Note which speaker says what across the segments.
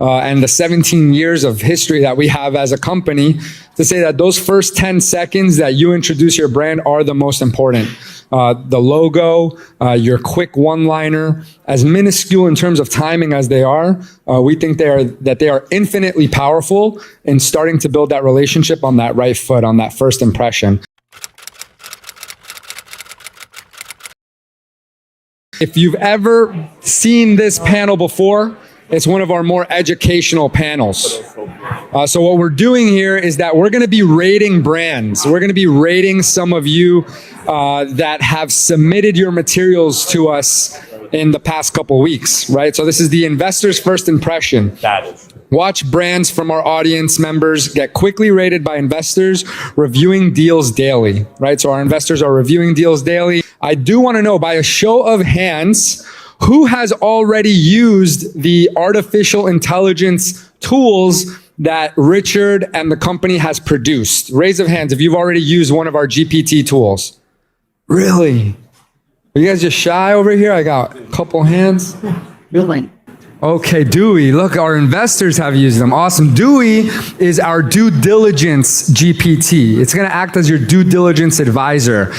Speaker 1: and the 17 years of history that we have as a company to say that those first 10 seconds that you introduce your brand are the most important. The logo, your quick one-liner, as minuscule in terms of timing as they are, we think that they are infinitely powerful in starting to build that relationship on that right foot, on that first impression. If you've ever seen this panel before, it's one of our more educational panels. So what we're doing here is that we're going to be rating brands. We're going to be rating some of you that have submitted your materials to us in the past couple weeks, right? So this is the investor's first impression. Watch brands from our audience members get quickly rated by investors reviewing deals daily, right? So our investors are reviewing deals daily. I do want to know, by a show of hands, who has already used the artificial intelligence tools that Richard and the company has produced? Raise of hands if you've already used one of our GPT tools. Really? Are you guys just shy over here? I got a couple hands.
Speaker 2: Really?
Speaker 1: Okay, Dewey. Look, our investors have used them. Awesome. Dewey is our due diligence GPT. It's going to act as your due diligence advisor.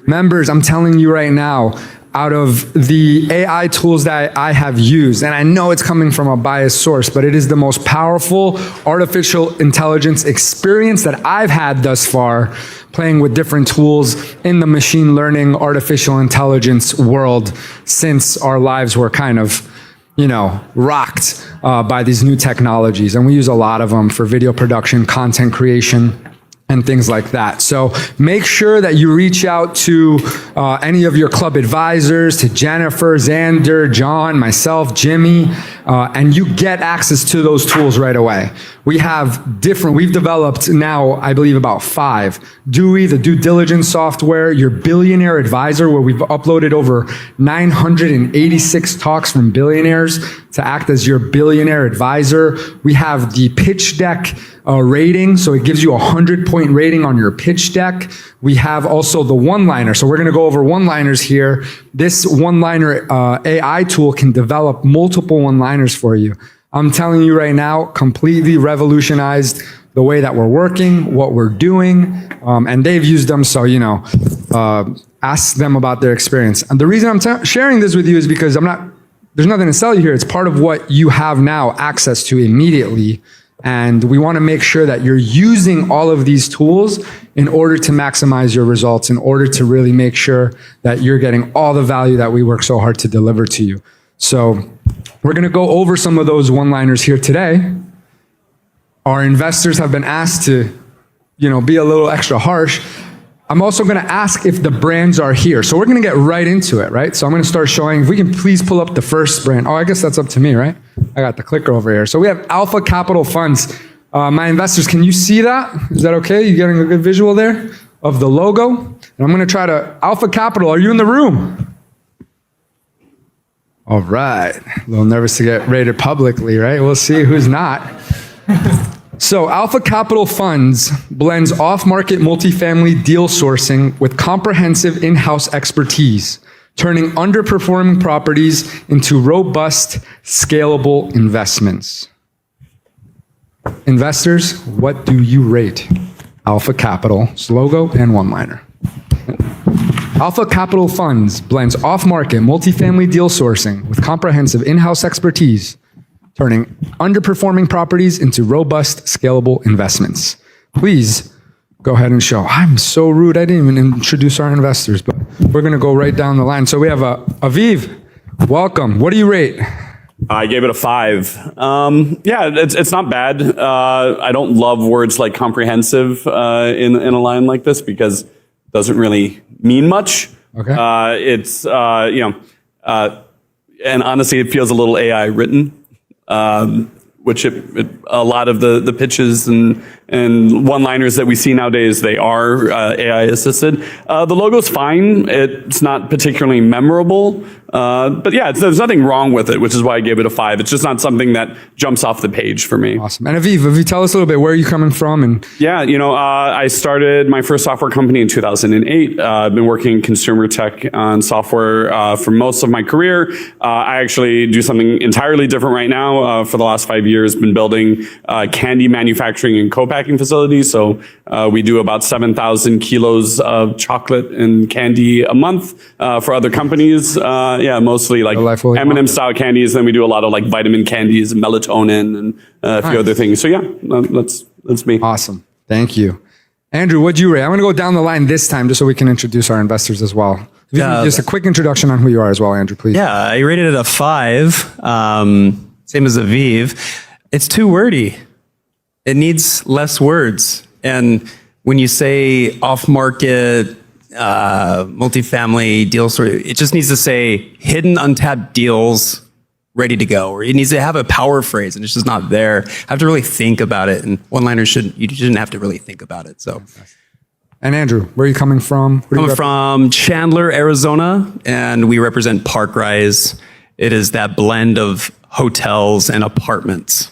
Speaker 1: Members, I'm telling you right now, out of the AI tools that I have used, and I know it's coming from a biased source, but it is the most powerful artificial intelligence experience that I've had thus far playing with different tools in the machine learning, artificial intelligence world since our lives were kind of, rocked by these new technologies. And we use a lot of them for video production, content creation, and things like that. So make sure that you reach out to any of your club advisors, to Jennifer, Xander, John, myself, Jimmy, and you get access to those tools right away. We've developed now, I believe, about 5. Dewey, the due diligence software, your billionaire advisor, where we've uploaded over 986 talks from billionaires to act as your billionaire advisor. We have the pitch deck rating, so it gives you a 100-point rating on your pitch deck. We have also the one-liner, so we're going to go over one-liners here. This one-liner AI tool can develop multiple one-liners for you. I'm telling you right now, completely revolutionized the way that we're working, what we're doing, and they've used them, so, ask them about their experience. And the reason I'm sharing this with you is because there's nothing to sell you here. It's part of what you have now access to immediately. And we want to make sure that you're using all of these tools in order to maximize your results, in order to really make sure that you're getting all the value that we work so hard to deliver to you. So we're going to go over some of those one-liners here today. Our investors have been asked to, be a little extra harsh. I'm also going to ask if the brands are here. So we're going to get right into it, right? So I'm going to start showing, if we can please pull up the first brand. Oh, I guess that's up to me, right? I got the clicker over here. So we have Alpha Capital Funds. My investors, can you see that? Is that okay? You getting a good visual there of the logo? And I'm going to try to, Alpha Capital, are you in the room? All right. A little nervous to get rated publicly, right? We'll see who's not. So Alpha Capital Funds blends off-market multifamily deal sourcing with comprehensive in-house expertise, turning underperforming properties into robust, scalable investments. Investors, what do you rate Alpha Capital's logo and one-liner? Alpha Capital Funds blends off-market multifamily deal sourcing with comprehensive in-house expertise, turning underperforming properties into robust, scalable investments. Please go ahead and show. I'm so rude. I didn't even introduce our investors, but we're going to go right down the line. So we have Aviv. Welcome. What do you rate?
Speaker 3: I gave it a 5. Yeah, it's not bad. I don't love words like comprehensive in a line like this because it doesn't really mean much.
Speaker 1: Okay.
Speaker 3: And honestly, it feels a little AI written. Which a lot of the pitches and and one-liners that we see nowadays, they are AI assisted. The logo's fine. It's not particularly memorable. But yeah, there's nothing wrong with it, which is why I gave it a 5. It's just not something that jumps off the page for me.
Speaker 1: Awesome. And Aviv, tell us a little bit, where are you coming from? And
Speaker 3: yeah, I started my first software company in 2008. I've been working in consumer tech on software for most of my career. I actually do something entirely different right now. For the last 5 years, been building candy manufacturing and co-packing facilities. So we do about 7,000 kilos of chocolate and candy a month for other companies. Mostly like M&M style candies. Then we do a lot of like vitamin candies and melatonin and a few other things. So yeah, that's me.
Speaker 1: Awesome. Thank you. Andrew, what'd you rate? I'm going to go down the line this time just so we can introduce our investors as well. Just a quick introduction on who you are as well, Andrew, please.
Speaker 2: Yeah, I rated it a 5. Same as Aviv. It's too wordy. It needs less words. And when you say off-market, multifamily deals, it just needs to say hidden untapped deals ready to go, or it needs to have a power phrase and it's just not there. I have to really think about it, and one-liners you shouldn't have to really think about it. So,
Speaker 1: and Andrew, where are you coming from?
Speaker 2: Coming from Chandler, Arizona, and we represent Parkrise. It is that blend of hotels and apartments.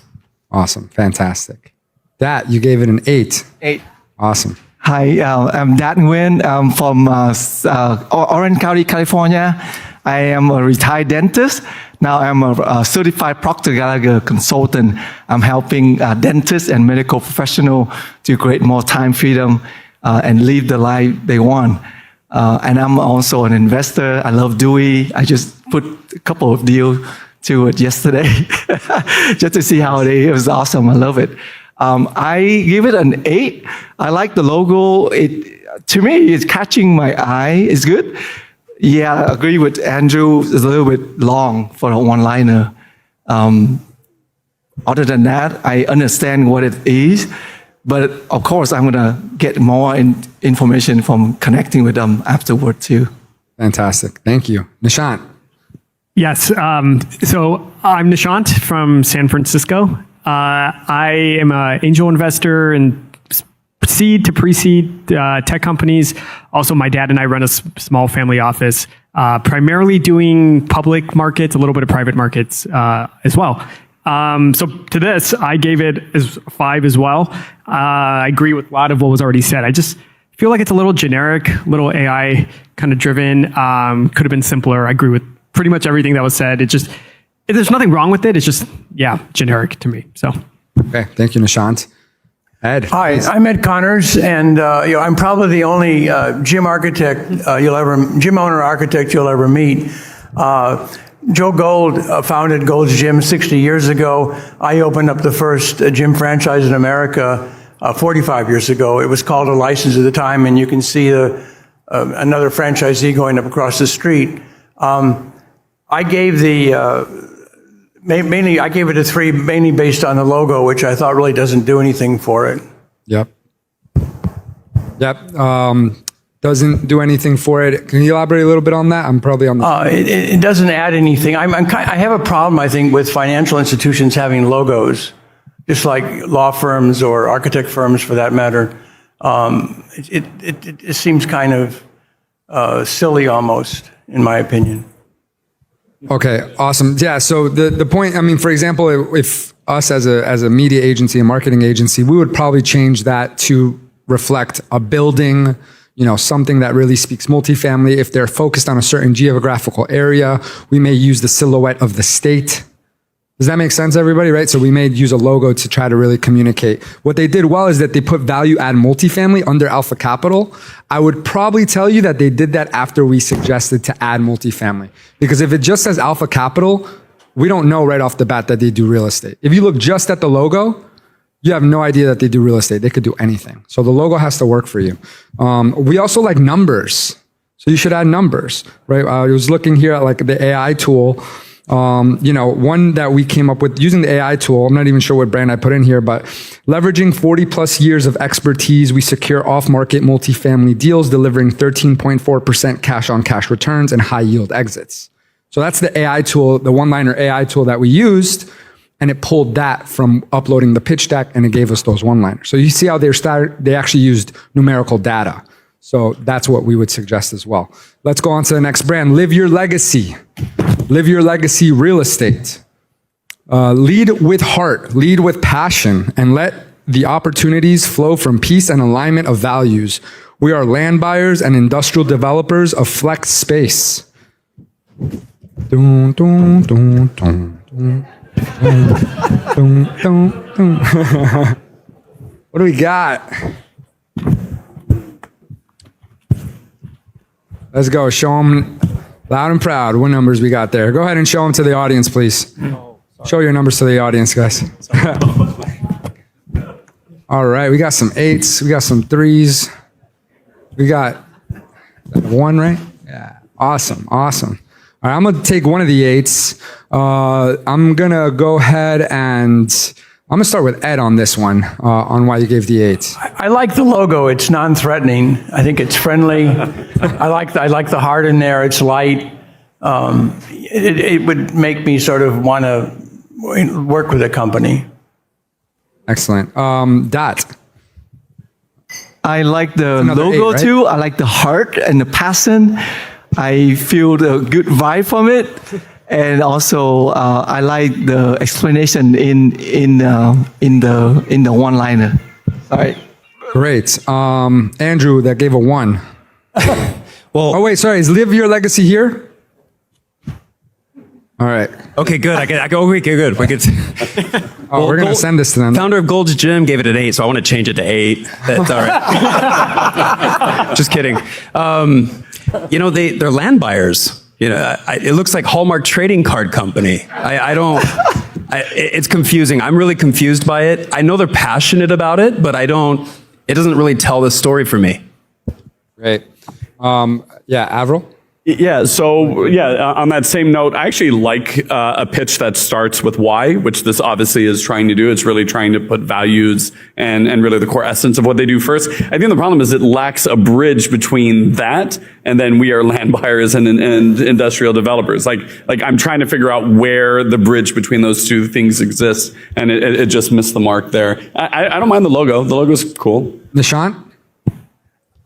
Speaker 1: Awesome. Fantastic. That, you gave it an 8.
Speaker 4: 8.
Speaker 1: Awesome.
Speaker 4: Hi, I'm Dan Nguyen. I'm from Orange County, California. I am a retired dentist. Now I'm a certified Proctor Gallagher consultant. I'm helping dentists and medical professionals to create more time freedom and live the life they want. And I'm also an investor. I love Dewey. I just put a couple of deals to it yesterday just to see how it is. It was awesome. I love it. I give it an 8. I like the logo. To me, it's catching my eye. It's good. Yeah, I agree with Andrew. It's a little bit long for a one-liner. Other than that, I understand what it is. But of course, I'm going to get more information from connecting with them afterward too.
Speaker 1: Fantastic. Thank you. Nishant.
Speaker 5: Yes. So I'm Nishant from San Francisco. I am an angel investor in seed to pre-seed tech companies. Also, my dad and I run a small family office, primarily doing public markets, a little bit of private markets as well. So to this, I gave it as 5 as well. I agree with a lot of what was already said. I just feel like it's a little generic, little AI kind of driven. Could have been simpler. I agree with pretty much everything that was said. There's nothing wrong with it. It's just, generic to me. So.
Speaker 1: Okay. Thank you, Nishant. Ed.
Speaker 6: Hi,
Speaker 1: please.
Speaker 6: I'm Ed Connors, and I'm probably the only gym owner architect you'll ever meet. Joe Gold founded Gold's Gym 60 years ago. I opened up the first gym franchise in America 45 years ago. It was called a license at the time, and you can see another franchisee going up across the street. I gave I gave it a 3, mainly based on the logo, which I thought really doesn't do anything for it.
Speaker 1: Yep. Doesn't do anything for it. Can you elaborate a little bit on that? I'm probably on the...
Speaker 6: It doesn't add anything. I have a problem, I think, with financial institutions having logos, just like law firms or architect firms for that matter. It seems kind of silly almost, in my opinion.
Speaker 1: Okay, awesome. Yeah, so the point, for example, if us as a media agency, a marketing agency, we would probably change that to reflect a building, something that really speaks multifamily. If they're focused on a certain geographical area, we may use the silhouette of the state. Does that make sense, everybody, right? So we may use a logo to try to really communicate. What they did well is that they put value add multifamily under Alpha Capital. I would probably tell you that they did that after we suggested to add multifamily. Because if it just says Alpha Capital, we don't know right off the bat that they do real estate. If you look just at the logo, you have no idea that they do real estate. They could do anything. So the logo has to work for you. We also like numbers. So you should add numbers, right? I was looking here at like the AI tool. One that we came up with using the AI tool, I'm not even sure what brand I put in here, but leveraging 40 plus years of expertise, we secure off-market multifamily deals, delivering 13.4% cash on cash returns and high yield exits. So that's the AI tool, the one-liner AI tool that we used. and it pulled that from uploading the pitch deck, and it gave us those one-liners. So you see how they actually used numerical data. So that's what we would suggest as well. Let's go on to the next brand. Live your legacy. Live your legacy real estate. Lead with heart, lead with passion, and let the opportunities flow from peace and alignment of values. We are land buyers and industrial developers of flex space. Dun, dun, dun, dun, dun, dun, dun, dun. What do we got? Let's go. Show them loud and proud what numbers we got there. Go ahead and show them to the audience, please. Show your numbers to the audience, guys. All right, we got some 8s, we got some 3s. We got 1, right? Yeah, awesome. All right, I'm gonna take one of the 8s. I'm gonna go ahead and I'm gonna start with Ed on this one, on why you gave the 8.
Speaker 6: I like the logo. It's non-threatening. I think it's friendly. I like the heart in there. It's light. It would make me sort of want to work with a company.
Speaker 1: Excellent. Dot.
Speaker 4: I like the
Speaker 1: Another
Speaker 4: logo
Speaker 1: 8, right?
Speaker 4: too. I like the heart and the passion. I feel the good vibe from it, and also I like the explanation in the one-liner. All right.
Speaker 1: Great. Andrew, that gave a 1.
Speaker 2: Well,
Speaker 1: Oh wait, sorry. Is Live Your Legacy here? All right.
Speaker 2: okay, good. I go. Okay, good. We could.
Speaker 1: Oh, we're gonna send this to them.
Speaker 2: Founder of Gold's Gym gave it an 8, so I want to change it to 8. That's all right. Just kidding. They're land buyers. It looks like Hallmark Trading Card Company. It's confusing. I'm really confused by it. I know they're passionate about it, but it doesn't really tell the story for me.
Speaker 1: Great. Avril?
Speaker 3: Yeah, so on that same note, I actually like a pitch that starts with why, which this obviously is trying to do. It's really trying to put values and really the core essence of what they do first. I think the problem is it lacks a bridge between that and then we are land buyers and industrial developers. Like I'm trying to figure out where the bridge between those two things exists, and it just missed the mark there. I don't mind the logo. The logo's cool.
Speaker 1: Nishant?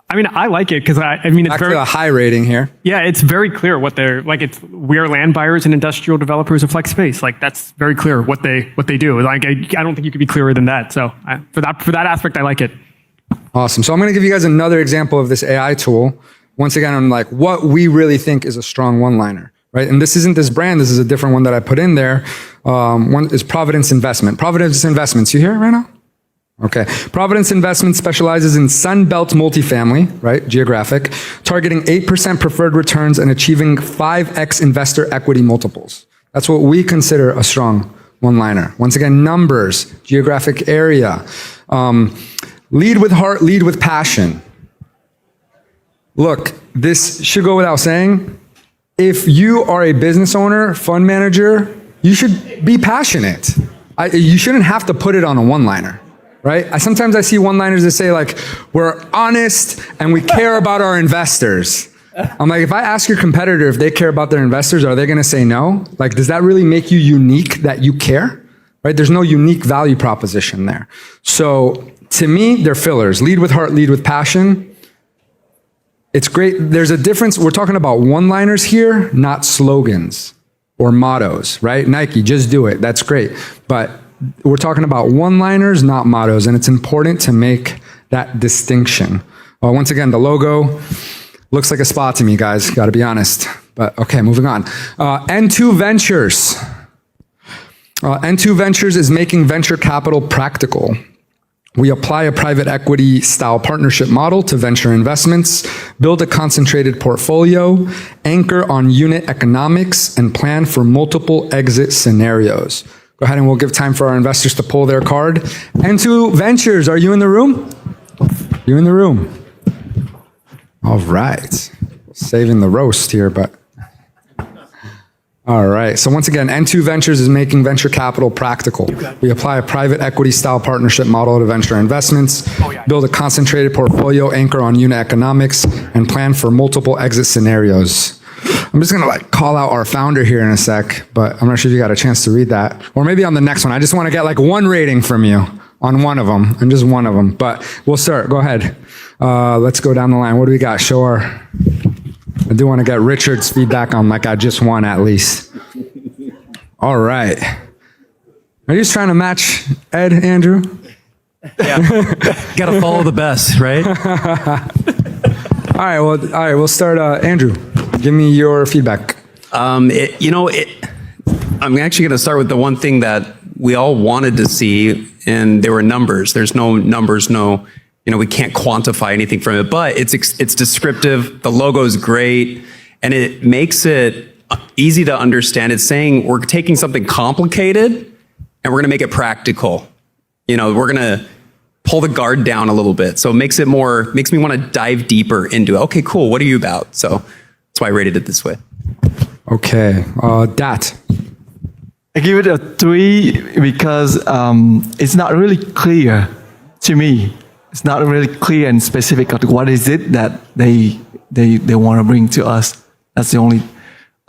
Speaker 5: I mean, I like it because it's
Speaker 1: Back
Speaker 5: very
Speaker 1: to the high rating here.
Speaker 5: Yeah, it's very clear what they're like. We're land buyers and industrial developers of flex space. Like that's very clear what they do. Like I don't think you could be clearer than that. So for that aspect, I like it.
Speaker 1: Awesome. So I'm going to give you guys another example of this AI tool. Once again, on like what we really think is a strong one-liner, right? And this isn't this brand. This is a different one that I put in there. One is Providence Investment. Providence Investments. You hear it right now? Okay. Providence Investment specializes in Sunbelt multifamily, right? Geographic, targeting 8% preferred returns and achieving 5x investor equity multiples. That's what we consider a strong one-liner. Once again, numbers, geographic area. Lead with heart, lead with passion. Look, this should go without saying. If you are a business owner, fund manager, you should be passionate. You shouldn't have to put it on a one-liner. Right? Sometimes I see one-liners that say like, we're honest and we care about our investors. I'm like, if I ask your competitor if they care about their investors, are they going to say no? Like, does that really make you unique that you care? Right? There's no unique value proposition there. So to me, they're fillers. Lead with heart, lead with passion. It's great. There's a difference. We're talking about one-liners here, not slogans or mottos, right? Nike, just do it. That's great. But we're talking about one-liners, not mottos, and it's important to make that distinction. Once again, the logo looks like a spa to me, guys, got to be honest. But okay, moving on. N2 Ventures. N2 Ventures is making venture capital practical. We apply a private equity style partnership model to venture investments, build a concentrated portfolio, anchor on unit economics, and plan for multiple exit scenarios. Go ahead and we'll give time for our investors to pull their card. N2 Ventures, are you in the room? You in the room? All right. Saving the roast here, but. All right. So once again, N2 Ventures is making venture capital practical. We apply a private equity style partnership model to venture investments, build a concentrated portfolio, anchor on unit economics, and plan for multiple exit scenarios. I'm just going to like call out our founder here in a sec, but I'm not sure if you got a chance to read that. Or maybe on the next one. I just want to get like one rating from you on one of them, and just one of them. But we'll start. Go ahead. Let's go down the line. What do we got? I do want to get Richard's feedback on like I just won at least. All right. Are you just trying to match Ed, Andrew?
Speaker 2: Yeah. Got to follow the best, right?
Speaker 1: All right, we'll start. Andrew, give me your feedback.
Speaker 2: I'm actually going to start with the one thing that we all wanted to see, and there were numbers. There's no numbers, we can't quantify anything from it, but it's descriptive. The logo is great, and it makes it easy to understand. It's saying we're taking something complicated and we're going to make it practical. We're going to pull the guard down a little bit. So it makes me want to dive deeper into it. Okay, cool. What are you about? So that's why I rated it this way.
Speaker 1: Okay. Dat.
Speaker 4: I give it a 3 because it's not really clear to me. It's not really clear and specific of what is it that they want to bring to us. That's the only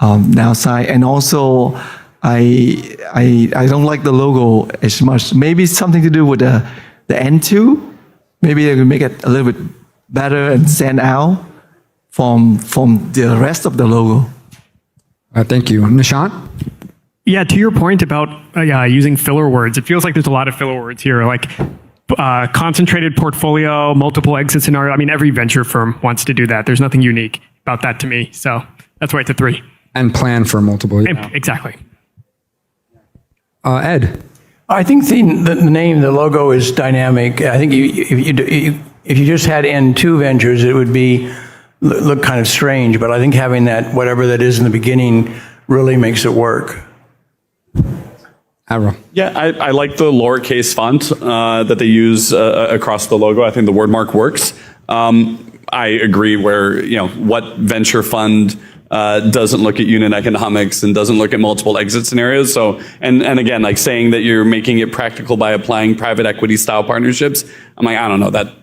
Speaker 4: downside. And also, I don't like the logo as much. Maybe it's something to do with the N2. Maybe they can make it a little bit better and stand out from the rest of the logo.
Speaker 1: Thank you. Nishant?
Speaker 5: Yeah, to your point about using filler words, it feels like there's a lot of filler words here, like concentrated portfolio, multiple exit scenario. I mean, every venture firm wants to do that. There's nothing unique about that to me. So that's why it's a 3.
Speaker 1: And plan for multiple.
Speaker 5: Exactly.
Speaker 1: Ed?
Speaker 6: I think the name, the logo is dynamic. I think if you just had N2 Ventures, it would look kind of strange. But I think having that, whatever that is in the beginning, really makes it work.
Speaker 1: Avro?
Speaker 3: Yeah, I like the lowercase font that they use across the logo. I think the word mark works. I agree where, what venture fund doesn't look at unit economics and doesn't look at multiple exit scenarios. So, and again, like saying that you're making it practical by applying private equity style partnerships, I'm like, I don't know, that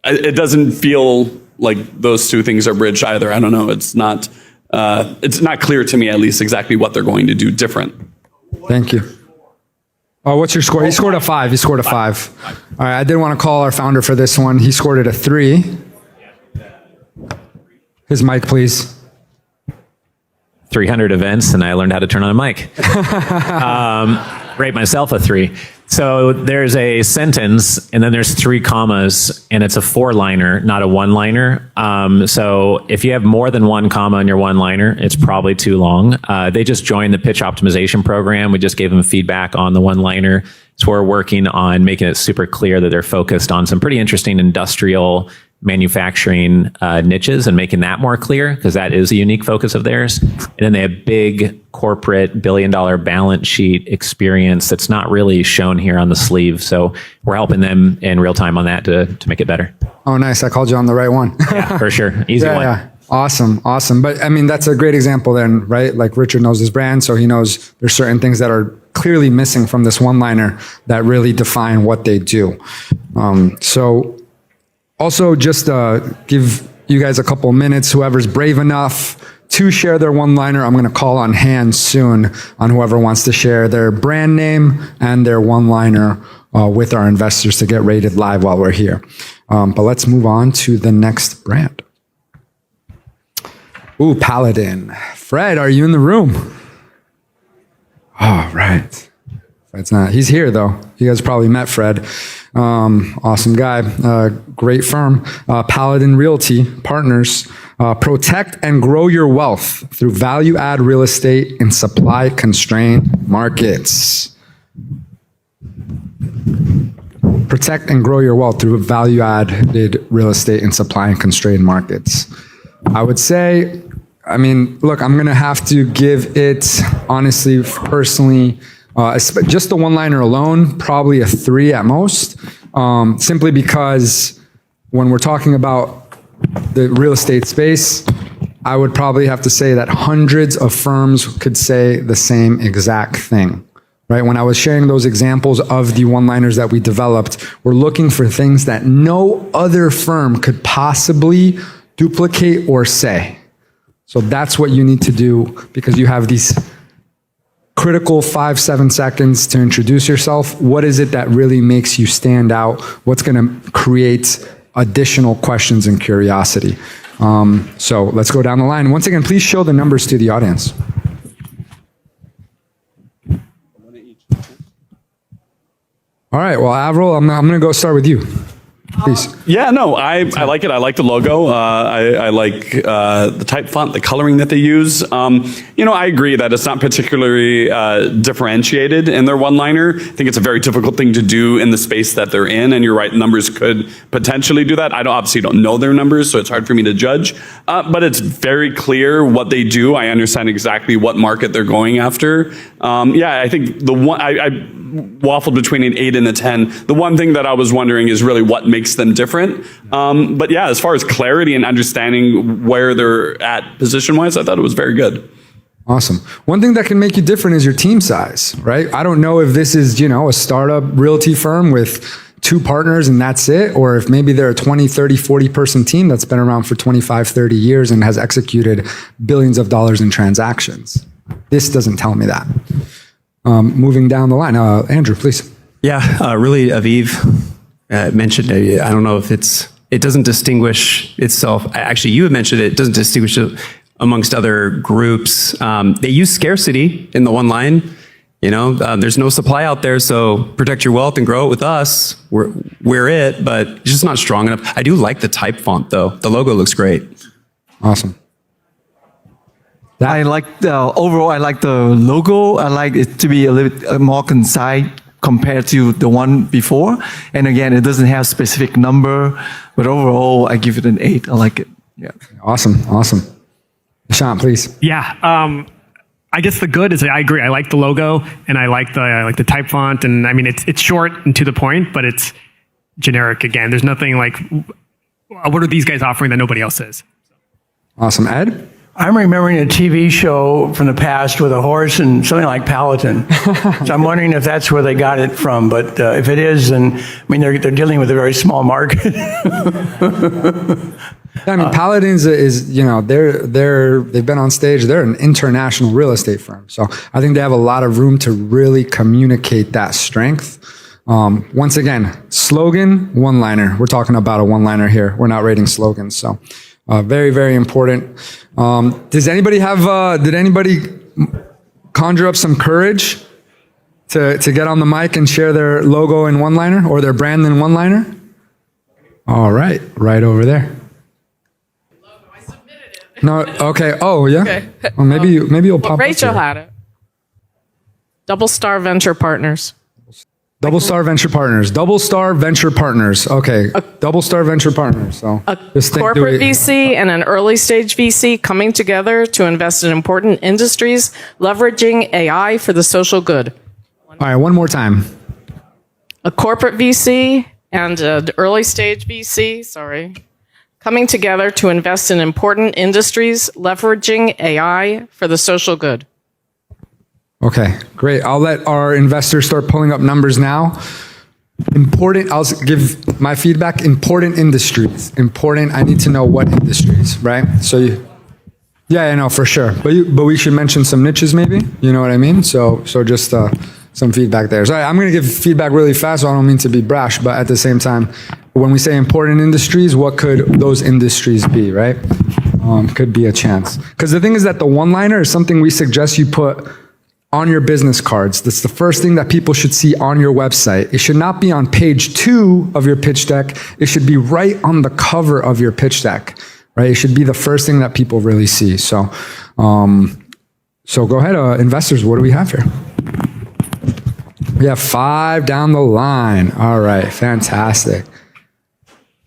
Speaker 3: it doesn't feel like those two things are bridged either. I don't know. It's not clear to me, at least, exactly what they're going to do different.
Speaker 1: Thank you. Oh, what's your score? He scored a 5. All right, I did want to call our founder for this one. He scored it a 3. His mic, please.
Speaker 7: 300 events, and I learned how to turn on a mic. Rate myself a 3. So there's a sentence, and then there's 3 commas, and it's a 4-liner, not a 1-liner. So if you have more than 1 comma in your 1-liner, it's probably too long. They just joined the pitch optimization program. We just gave them feedback on the 1-liner. So we're working on making it super clear that they're focused on some pretty interesting industrial manufacturing niches and making that more clear, because that is a unique focus of theirs. And then they have big corporate billion-dollar balance sheet experience that's not really shown here on the sleeve. So we're helping them in real time on that to make it better.
Speaker 1: Oh, nice. I called you on the right one.
Speaker 7: Yeah, for sure. Easy one.
Speaker 1: Yeah. Awesome. But I mean, that's a great example then, right? Like Richard knows his brand, so he knows there's certain things that are clearly missing from this 1-liner that really define what they do. So also, just give you guys a couple minutes. Whoever's brave enough to share their 1-liner, I'm going to call on hands soon on whoever wants to share their brand name and their 1-liner with our investors to get rated live while we're here. But let's move on to the next brand. Ooh, Paladin. Fred, are you in the room? Oh, right. Fred's not. He's here, though. You guys probably met Fred. Awesome guy, great firm, Paladin Realty Partners. Protect and grow your wealth through value-add real estate in supply-constrained markets. Protect and grow your wealth through value-added real estate in supply and constrained markets. I would say, look, I'm going to have to give it, honestly, personally, just the 1-liner alone, probably a 3 at most, simply because when we're talking about the real estate space, I would probably have to say that hundreds of firms could say the same exact thing, right? When I was sharing those examples of the 1-liners that we developed, we're looking for things that no other firm could possibly duplicate or say. So that's what you need to do because you have these critical 5-7 seconds to introduce yourself. What is it that really makes you stand out? What's going to create additional questions and curiosity? So let's go down the line. Once again, please show the numbers to the audience. All right, well, Avril, I'm going to go start with you. Please.
Speaker 3: Yeah, no, I like it. I like the logo. I like the type font, the coloring that they use. I agree that it's not particularly differentiated in their one-liner. I think it's a very difficult thing to do in the space that they're in, and you're right, numbers could potentially do that. I obviously don't know their numbers, so it's hard for me to judge. But it's very clear what they do. I understand exactly what market they're going after. I think the one I waffled between an 8 and a 10. The one thing that I was wondering is really what makes them different. But yeah, as far as clarity and understanding where they're at position-wise, I thought it was very good.
Speaker 1: Awesome. One thing that can make you different is your team size, right? I don't know if this is, a startup realty firm with 2 partners and that's it, or if maybe they're a 20, 30, 40 person team that's been around for 25, 30 years and has executed billions of dollars in transactions. This doesn't tell me that. Moving down the line, Andrew, please.
Speaker 2: Yeah, really, Aviv mentioned it. I don't know if it doesn't distinguish itself. Actually, you had mentioned it doesn't distinguish it amongst other groups. They use scarcity in the one line. There's no supply out there, so protect your wealth and grow it with us. We're it, but it's just not strong enough. I do like the type font, though. The logo looks great.
Speaker 1: Awesome.
Speaker 4: I like overall. I like the logo. I like it to be a little bit more concise compared to the one before. And again, it doesn't have specific number, but overall, I give it an 8. I like it. Yeah.
Speaker 1: Awesome. Sean, please.
Speaker 5: Yeah. I guess the good is I agree. I like the logo and I like the type font, and I mean it's short and to the point, but it's generic again. There's nothing like what are these guys offering that nobody else is.
Speaker 1: Awesome. Ed?
Speaker 6: I'm remembering a TV show from the past with a horse and something like Paladin. So I'm wondering if that's where they got it from. But if it is, then they're dealing with a very small market.
Speaker 1: Paladins is they've been on stage. They're an international real estate firm, so I think they have a lot of room to really communicate that strength. Once again, slogan, one-liner. We're talking about a one-liner here. We're not rating slogans, so. Very, very important. Did anybody conjure up some courage to get on the mic and share their logo in one-liner or their brand in one-liner? All right, right over there.
Speaker 8: I submitted it.
Speaker 1: No, okay. Oh, yeah.
Speaker 8: Okay.
Speaker 1: Well, maybe you'll pop.
Speaker 8: Rachel
Speaker 1: up here.
Speaker 8: had it. Double Star Venture Partners.
Speaker 1: Double Star Venture Partners. Double Star Venture Partners. Okay. Double Star Venture Partners. So
Speaker 8: A corporate VC and an early stage VC coming together to invest in important industries, leveraging AI for the social good.
Speaker 1: All right, one more time.
Speaker 8: A corporate VC and an early stage VC, coming together to invest in important industries, leveraging AI for the social good.
Speaker 1: Okay, great. I'll let our investors start pulling up numbers now. I'll give my feedback. Important industries. Important, I need to know what industries, right? So yeah, I know for sure. But we should mention some niches maybe, you know what I mean? So just some feedback there. So I'm going to give feedback really fast, so I don't mean to be brash, but at the same time, when we say important industries, what could those industries be, right? Could be a chance. Because the thing is that the one-liner is something we suggest you put on your business cards. That's the first thing that people should see on your website. It should not be on page 2 of your pitch deck. It should be right on the cover of your pitch deck, right? It should be the first thing that people really see. So go ahead, investors, what do we have here? We have 5 down the line. All right, fantastic.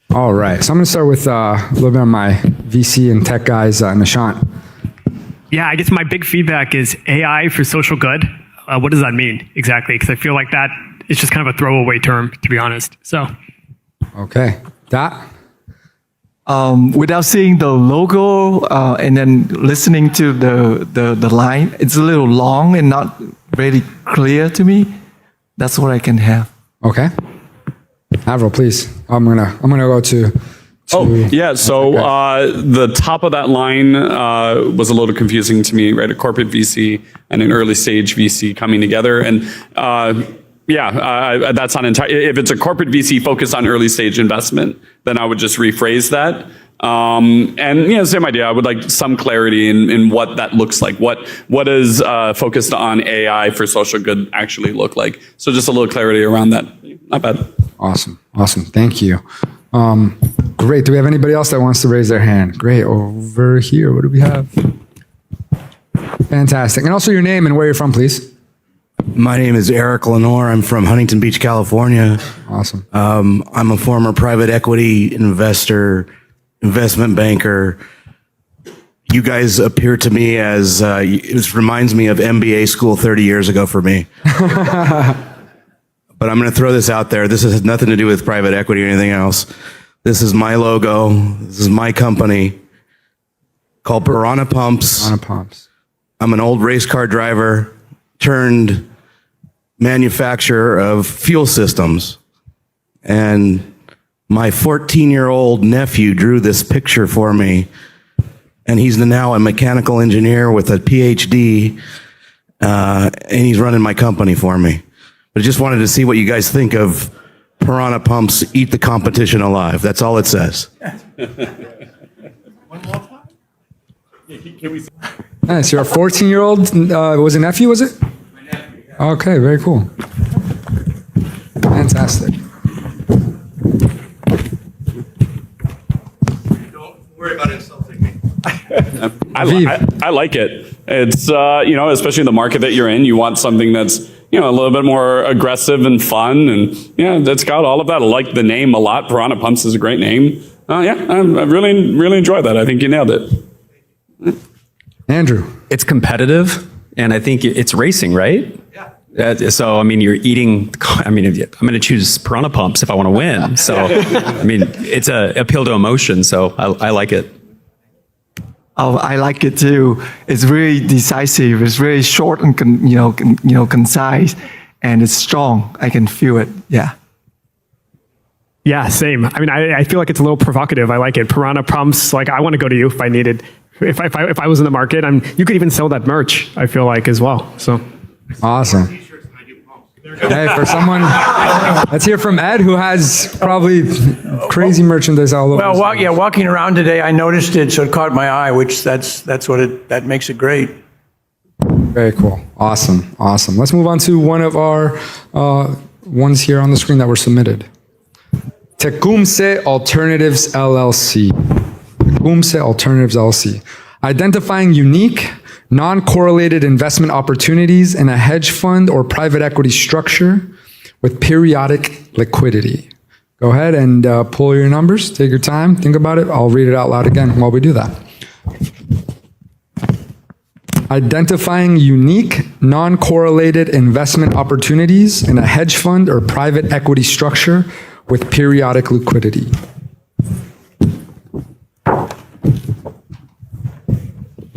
Speaker 1: All right, so I'm gonna start with a little bit of my VC and tech guys, Nishant.
Speaker 5: Yeah, I guess my big feedback is AI for social good. What does that mean exactly? Because I feel like that is just kind of a throwaway term, to be honest. So,
Speaker 1: okay, that.
Speaker 4: Without seeing the logo and then listening to the line, it's a little long and not very clear to me. That's what I can have.
Speaker 1: Okay, Avril, please. I'm gonna go to
Speaker 3: Oh, yeah. So the top of that line was a little confusing to me, right? A corporate VC and an early stage VC coming together. And that's not entirely, if it's a corporate VC focused on early stage investment, then I would just rephrase that. And same idea. I would like some clarity in what that looks like. What does focused on AI for social good actually look like? So just a little clarity around that. Not bad.
Speaker 1: Awesome. Thank you. Great. Do we have anybody else that wants to raise their hand? Great. Over here. What do we have? Fantastic. And also your name and where you're from, please.
Speaker 9: My name is Eric Lenore. I'm from Huntington Beach, California.
Speaker 1: Awesome.
Speaker 9: I'm a former private equity investor, investment banker. You guys appear to me as, it reminds me of MBA school 30 years ago for me. But I'm going to throw this out there. This has nothing to do with private equity or anything else. This is my logo. This is my company called Piranha Pumps.
Speaker 1: Piranha Pumps.
Speaker 9: I'm an old race car driver turned manufacturer of fuel systems. And my 14-year-old nephew drew this picture for me. And he's now a mechanical engineer with a PhD. And he's running my company for me. But I just wanted to see what you guys think of Piranha Pumps Eat the Competition Alive. That's all it says.
Speaker 1: Nice. You're a 14-year-old, was it nephew, was it? My nephew. Yeah. Okay, very cool. Fantastic.
Speaker 9: Don't worry about insulting me.
Speaker 3: I like it. It's, especially in the market that you're in, you want something that's, a little bit more aggressive and fun. And that's got all of that. I like the name a lot. Piranha Pumps is a great name. I really, really enjoyed that. I think you nailed it.
Speaker 1: Andrew.
Speaker 2: It's competitive, and I think it's racing, right? Yeah. So, you're eating, I'm going to choose Piranha Pumps if I want to win. So, it's a appeal to emotion, so I like it.
Speaker 4: Oh, I like it too. It's very decisive. It's very short and concise, and it's strong. I can feel it. Yeah.
Speaker 5: Yeah, same. I feel like it's a little provocative. I like it. Piranha Pumps. Like, I want to go to you if I needed. If I was in the market, you could even sell that merch. I feel like as well. So
Speaker 1: awesome. Hey, for someone, let's hear from Ed, who has probably crazy merchandise all over.
Speaker 6: Well, walking around today, I noticed it, so it caught my eye. Which that makes it great.
Speaker 1: Very cool. Awesome. Let's move on to one of our ones here on the screen that were submitted. Tecumseh Alternatives LLC. Tecumseh Alternatives LLC. Identifying unique, non-correlated investment opportunities in a hedge fund or private equity structure with periodic liquidity. Go ahead and pull your numbers. Take your time. Think about it. I'll read it out loud again while we do that. Identifying unique, non-correlated investment opportunities in a hedge fund or private equity structure with periodic liquidity.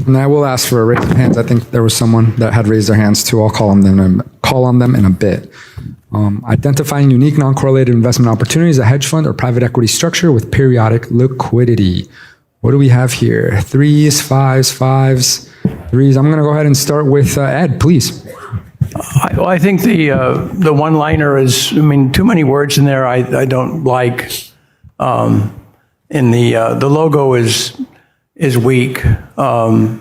Speaker 1: And I will ask for a raise of hands. I think there was someone that had raised their hands too. I'll call on them in a bit. Identifying unique, non-correlated investment opportunities, a hedge fund or private equity structure with periodic liquidity. What do we have here? Threes, fives, threes. I'm going to go ahead and start with Ed, please.
Speaker 6: I think the one-liner is, too many words in there. I don't like. The logo is weak. I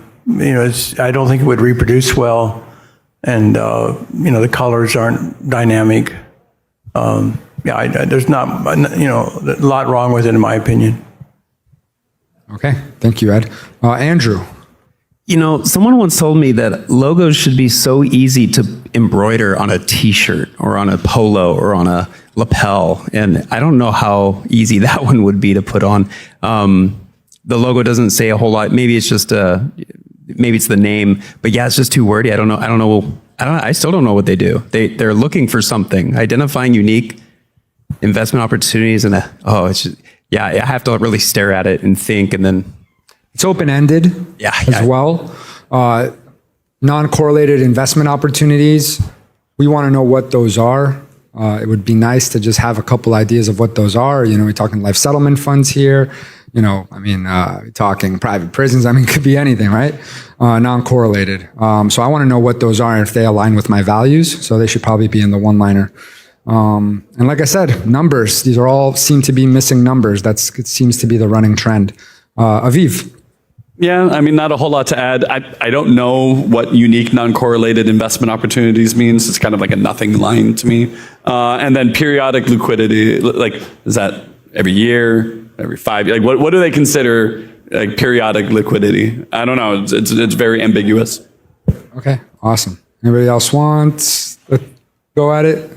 Speaker 6: don't think it would reproduce well, and the colors aren't dynamic. There's not a lot wrong with it in my opinion.
Speaker 1: Okay, thank you, Ed. Andrew.
Speaker 2: Someone once told me that logos should be so easy to embroider on a t-shirt or on a polo or on a lapel, and I don't know how easy that one would be to put on. The logo doesn't say a whole lot. Maybe it's just maybe it's the name, but yeah, it's just too wordy. I still don't know what they do. They're looking for something, identifying unique investment opportunities, and I have to really stare at it and think, and then
Speaker 1: it's open-ended as well. Non-correlated investment opportunities. We want to know what those are. It would be nice to just have a couple ideas of what those are. We're talking life settlement funds here. We're talking private prisons. It could be anything, right? Non-correlated. So I want to know what those are and if they align with my values. So they should probably be in the one-liner. And like I said, numbers. These are all seem to be missing numbers. It seems to be the running trend. Aviv.
Speaker 3: Yeah, not a whole lot to add. I don't know what unique non-correlated investment opportunities means. It's kind of like a nothing line to me. And then periodic liquidity, like, is that every year, every 5 years? Like, what do they consider like periodic liquidity? I don't know. It's very ambiguous.
Speaker 1: Okay, awesome. Anybody else want to go at it?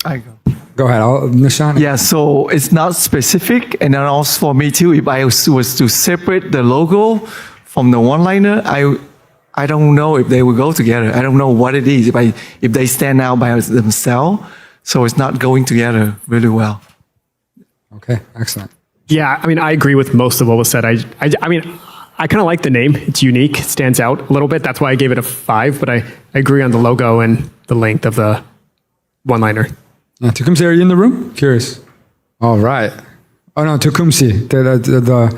Speaker 4: I go.
Speaker 1: Go ahead, Nishant.
Speaker 4: Yeah, so it's not specific, and then also for me too, if I was to separate the logo from the one-liner, I don't know if they will go together. I don't know what it is, if they stand out by themselves, so it's not going together really well.
Speaker 1: Okay, excellent.
Speaker 5: Yeah, I agree with most of what was said. I kind of like the name. It's unique. It stands out a little bit. That's why I gave it a 5, but I agree on the logo and the length of the one-liner.
Speaker 1: Tecumseh, are you in the room? Curious. All right. Oh, no, Tecumseh. The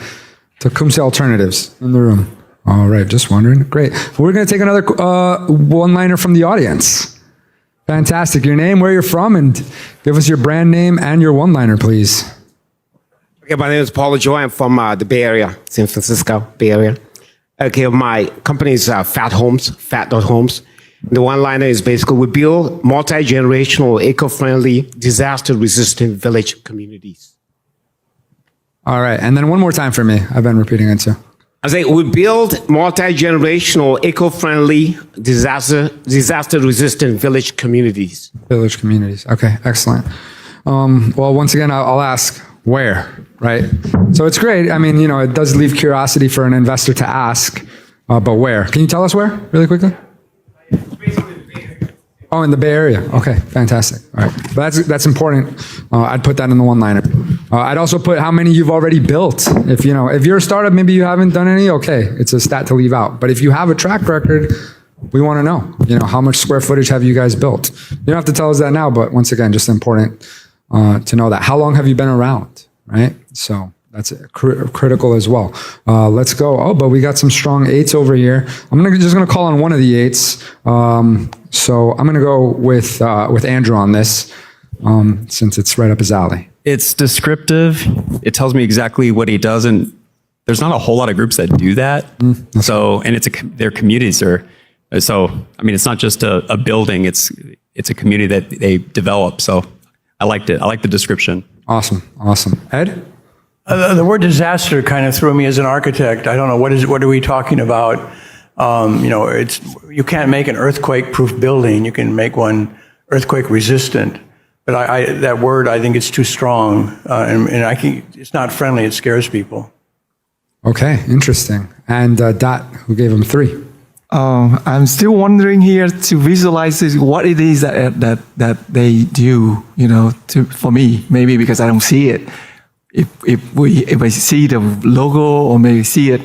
Speaker 1: Tecumseh alternatives in the room. All right, just wondering. Great. We're going to take another one-liner from the audience. Fantastic. Your name, where you're from, and give us your brand name and your one-liner, please.
Speaker 10: Okay, my name is Paul Joy. I'm from the Bay Area, San Francisco, Bay Area. Okay, my company is Fat Homes. The one-liner is basically, we build multi-generational, eco-friendly, disaster-resistant village communities.
Speaker 1: All right, and then one more time for me. I've been repeating it too.
Speaker 10: I say we build multi-generational, eco-friendly, disaster-resistant village communities.
Speaker 1: Village communities. Okay, excellent. Well, once again, I'll ask where, right? So it's great. It does leave curiosity for an investor to ask, but where? Can you tell us where, really quickly? Oh, in the Bay Area. Okay, fantastic. All right, but that's important. I'd put that in the one-liner. I'd also put how many you've already built. If you're a startup, maybe you haven't done any. Okay, it's a stat to leave out. But if you have a track record, we want to know. How much square footage have you guys built? You don't have to tell us that now, but once again, just important to know that. How long have you been around? Right. So that's critical as well. Let's go. Oh, but we got some strong 8s over here. I'm just gonna call on one of the 8s. So I'm gonna go with Andrew on this, since it's right up his alley.
Speaker 2: It's descriptive. It tells me exactly what he does, and there's not a whole lot of groups that do that. So, and their communities are. So, it's not just a building. It's a community that they develop. So, I liked it. I like the description.
Speaker 1: Awesome. Ed?
Speaker 6: The word disaster kind of threw me as an architect. I don't know, what are we talking about? You can't make an earthquake-proof building. You can make one earthquake-resistant. But that word, I think it's too strong. And it's not friendly. It scares people.
Speaker 1: Okay, interesting. And Dot, who gave him 3?
Speaker 4: I'm still wondering here to visualize what it is that they do, for me, maybe because I don't see it. If I see the logo or maybe see it,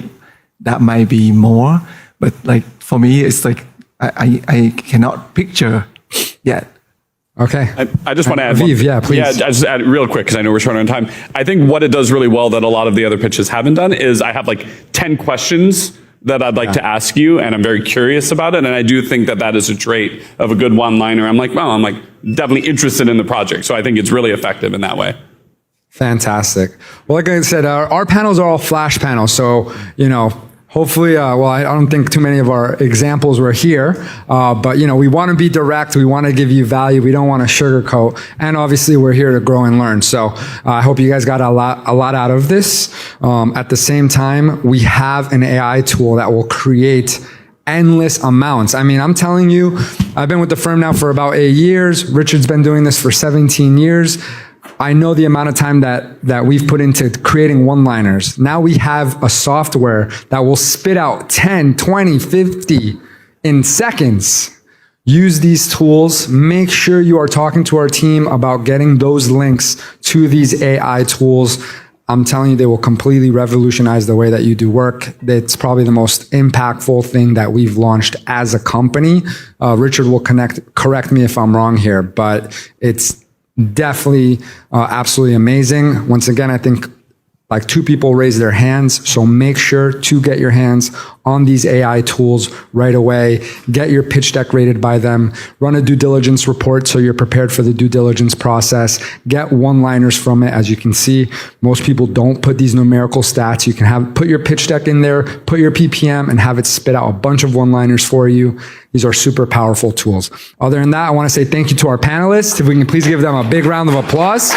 Speaker 4: that might be more. But like for me, it's like I cannot picture yet.
Speaker 1: Okay.
Speaker 3: I just want to add
Speaker 1: Aviv, yeah, please.
Speaker 3: Yeah, I just add real quick because I know we're short on time. I think what it does really well that a lot of the other pitches haven't done is I have like 10 questions that I'd like to ask you, and I'm very curious about it. And I do think that is a trait of a good one-liner. I'm like definitely interested in the project. So I think it's really effective in that way.
Speaker 1: Fantastic. Well, like I said, our panels are all flash panels. So, hopefully, I don't think too many of our examples were here, but we want to be direct. We want to give you value. We don't want to sugarcoat. And obviously, we're here to grow and learn. So I hope you guys got a lot out of this. At the same time, we have an AI tool that will create endless amounts. I'm telling you, I've been with the firm now for about 8 years. Richard's been doing this for 17 years. I know the amount of time that we've put into creating one-liners. Now we have a software that will spit out 10, 20, 50 in seconds. Use these tools. Make sure you are talking to our team about getting those links to these AI tools. I'm telling you, they will completely revolutionize the way that you do work. It's probably the most impactful thing that we've launched as a company. Richard will correct me if I'm wrong here, but it's definitely absolutely amazing. Once again, I think like 2 people raised their hands, so make sure to get your hands on these AI tools right away. Get your pitch deck rated by them. Run a due diligence report so you're prepared for the due diligence process. Get one-liners from it. As you can see, most people don't put these numerical stats. You can put your pitch deck in there, put your PPM, and have it spit out a bunch of one-liners for you. These are super powerful tools. Other than that, I want to say thank you to our panelists. If we can please give them a big round of applause.